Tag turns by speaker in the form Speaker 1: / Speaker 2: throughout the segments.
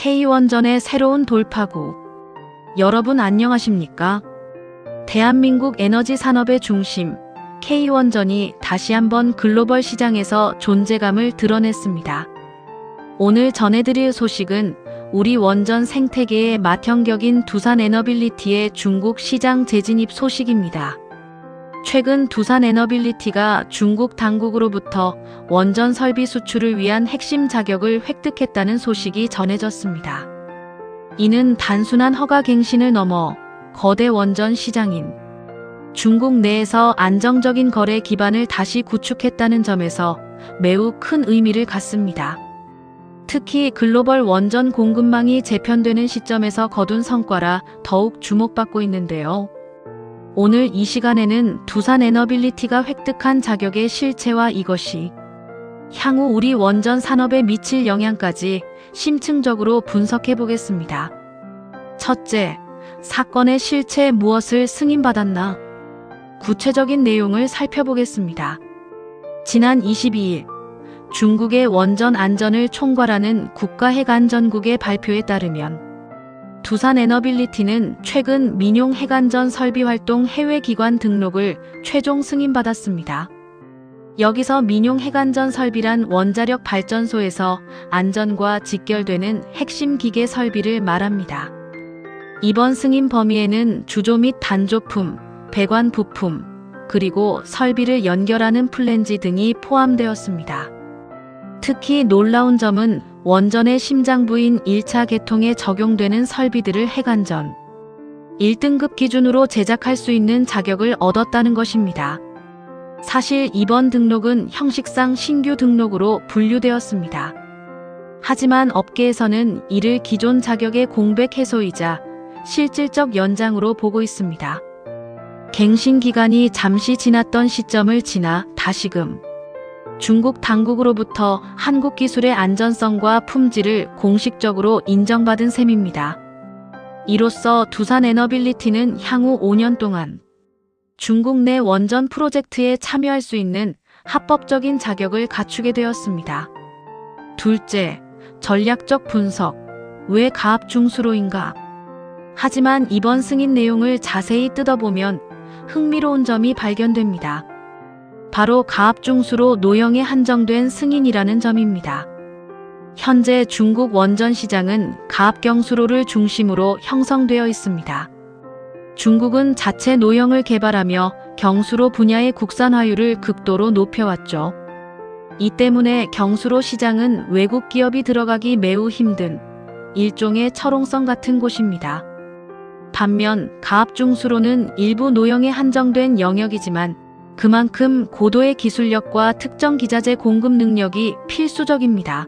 Speaker 1: K원전의 새로운 돌파구. 여러분 안녕하십니까? 대한민국 에너지 산업의 중심 K원전이 다시 한번 글로벌 시장에서 존재감을 드러냈습니다. 오늘 전해드릴 소식은 우리 원전 생태계의 맏형격인 두산에너빌리티의 중국 시장 재진입 소식입니다. 최근 두산에너빌리티가 중국 당국으로부터 원전 설비 수출을 위한 핵심 자격을 획득했다는 소식이 전해졌습니다. 이는 단순한 허가 갱신을 넘어 거대 원전 시장인 중국 내에서 안정적인 거래 기반을 다시 구축했다는 점에서 매우 큰 의미를 갖습니다. 특히 글로벌 원전 공급망이 재편되는 시점에서 거둔 성과라 더욱 주목받고 있는데요. 오늘 이 시간에는 두산에너빌리티가 획득한 자격의 실체와 이것이 향후 우리 원전 산업에 미칠 영향까지 심층적으로 분석해 보겠습니다. 첫째, 사건의 실체 무엇을 승인받았나? 구체적인 내용을 살펴보겠습니다. 지난 22일 중국의 원전 안전을 총괄하는 국가핵안전국의 발표에 따르면 두산에너빌리티는 최근 민용 핵안전 설비 활동 해외기관 등록을 최종 승인받았습니다. 여기서 민용 핵안전 설비란 원자력 발전소에서 안전과 직결되는 핵심 기계 설비를 말합니다. 이번 승인 범위에는 주조 및 단조품, 배관 부품, 그리고 설비를 연결하는 플랜지 등이 포함되었습니다. 특히 놀라운 점은 원전의 심장부인 1차 개통에 적용되는 설비들을 핵안전 1등급 기준으로 제작할 수 있는 자격을 얻었다는 것입니다. 사실 이번 등록은 형식상 신규 등록으로 분류되었습니다. 하지만 업계에서는 이를 기존 자격의 공백 해소이자 실질적 연장으로 보고 있습니다. 갱신 기간이 잠시 지났던 시점을 지나 다시금 중국 당국으로부터 한국 기술의 안전성과 품질을 공식적으로 인정받은 셈입니다. 이로써 두산에너빌리티는 향후 5년 동안 중국 내 원전 프로젝트에 참여할 수 있는 합법적인 자격을 갖추게 되었습니다. 둘째, 전략적 분석. 왜 가압중수로인가? 하지만 이번 승인 내용을 자세히 뜯어보면 흥미로운 점이 발견됩니다. 바로 가압중수로 노형에 한정된 승인이라는 점입니다. 현재 중국 원전 시장은 가압경수로를 중심으로 형성되어 있습니다. 중국은 자체 노형을 개발하며 경수로 분야의 국산화율을 극도로 높여왔죠. 이 때문에 경수로 시장은 외국 기업이 들어가기 매우 힘든 일종의 철옹성 같은 곳입니다. 반면 가압중수로는 일부 노형에 한정된 영역이지만 그만큼 고도의 기술력과 특정 기자재 공급 능력이 필수적입니다.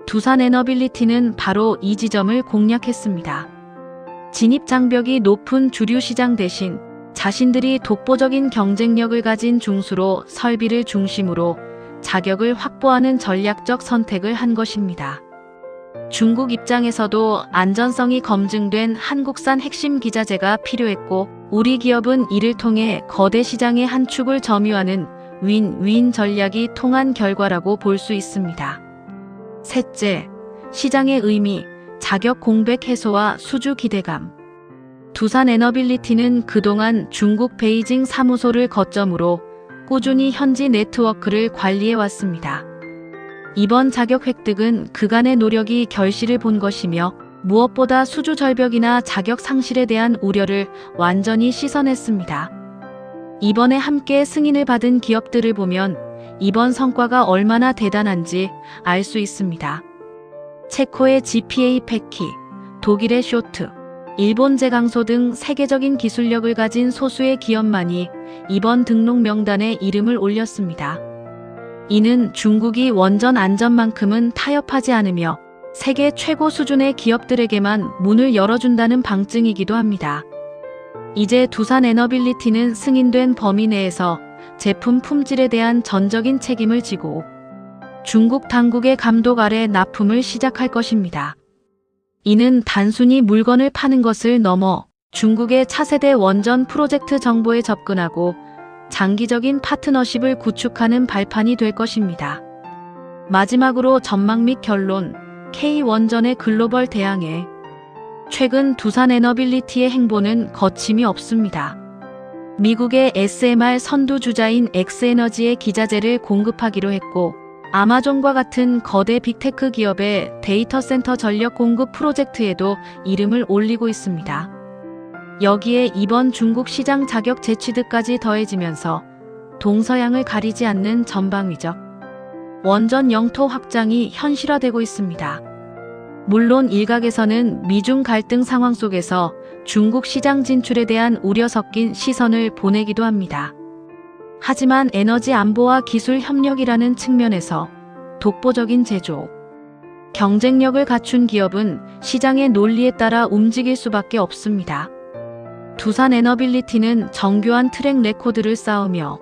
Speaker 1: 두산에너빌리티는 바로 이 지점을 공략했습니다. 진입 장벽이 높은 주류 시장 대신 자신들이 독보적인 경쟁력을 가진 중수로 설비를 중심으로 자격을 확보하는 전략적 선택을 한 것입니다. 중국 입장에서도 안전성이 검증된 한국산 핵심 기자재가 필요했고 우리 기업은 이를 통해 거대 시장의 한 축을 점유하는 윈윈 전략이 통한 결과라고 볼 수 있습니다. 셋째, 시장의 의미, 자격 공백 해소와 수주 기대감. 두산에너빌리티는 그동안 중국 베이징 사무소를 거점으로 꾸준히 현지 네트워크를 관리해 왔습니다. 이번 자격 획득은 그간의 노력이 결실을 본 것이며 무엇보다 수주 절벽이나 자격 상실에 대한 우려를 완전히 씻어냈습니다. 이번에 함께 승인을 받은 기업들을 보면 이번 성과가 얼마나 대단한지 알 수 있습니다. 체코의 GPA 패키, 독일의 쇼트, 일본 제강소 등 세계적인 기술력을 가진 소수의 기업만이 이번 등록 명단에 이름을 올렸습니다. 이는 중국이 원전 안전만큼은 타협하지 않으며 세계 최고 수준의 기업들에게만 문을 열어준다는 방증이기도 합니다. 이제 두산에너빌리티는 승인된 범위 내에서 제품 품질에 대한 전적인 책임을 지고 중국 당국의 감독 아래 납품을 시작할 것입니다. 이는 단순히 물건을 파는 것을 넘어 중국의 차세대 원전 프로젝트 정보에 접근하고 장기적인 파트너십을 구축하는 발판이 될 것입니다. 마지막으로 전망 및 결론. K-원전의 글로벌 대항해. 최근 두산에너빌리티의 행보는 거침이 없습니다. 미국의 SMR 선두주자인 엑스에너지에 기자재를 공급하기로 했고, 아마존과 같은 거대 빅테크 기업의 데이터 센터 전력 공급 프로젝트에도 이름을 올리고 있습니다. 여기에 이번 중국 시장 자격 재취득까지 더해지면서 동서양을 가리지 않는 전방위적 원전 영토 확장이 현실화되고 있습니다. 물론 일각에서는 미중 갈등 상황 속에서 중국 시장 진출에 대한 우려 섞인 시선을 보내기도 합니다. 하지만 에너지 안보와 기술 협력이라는 측면에서 독보적인 제조, 경쟁력을 갖춘 기업은 시장의 논리에 따라 움직일 수밖에 없습니다. 두산에너빌리티는 정교한 트랙 레코드를 쌓으며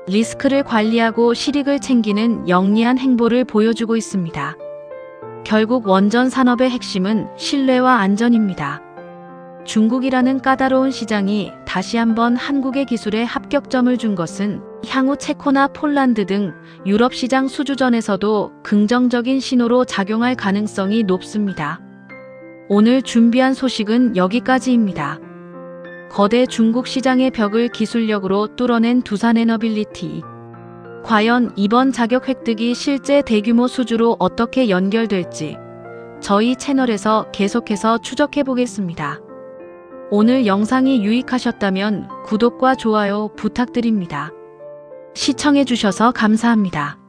Speaker 1: 리스크를 관리하고 실익을 챙기는 영리한 행보를 보여주고 있습니다. 결국 원전 산업의 핵심은 신뢰와 안전입니다. 중국이라는 까다로운 시장이 다시 한번 한국의 기술에 합격점을 준 것은 향후 체코나 폴란드 등 유럽 시장 수주전에서도 긍정적인 신호로 작용할 가능성이 높습니다. 오늘 준비한 소식은 여기까지입니다. 거대 중국 시장의 벽을 기술력으로 뚫어낸 두산에너빌리티. 과연 이번 자격 획득이 실제 대규모 수주로 어떻게 연결될지 저희 채널에서 계속해서 추적해 보겠습니다. 오늘 영상이 유익하셨다면 구독과 좋아요 부탁드립니다. 시청해 주셔서 감사합니다.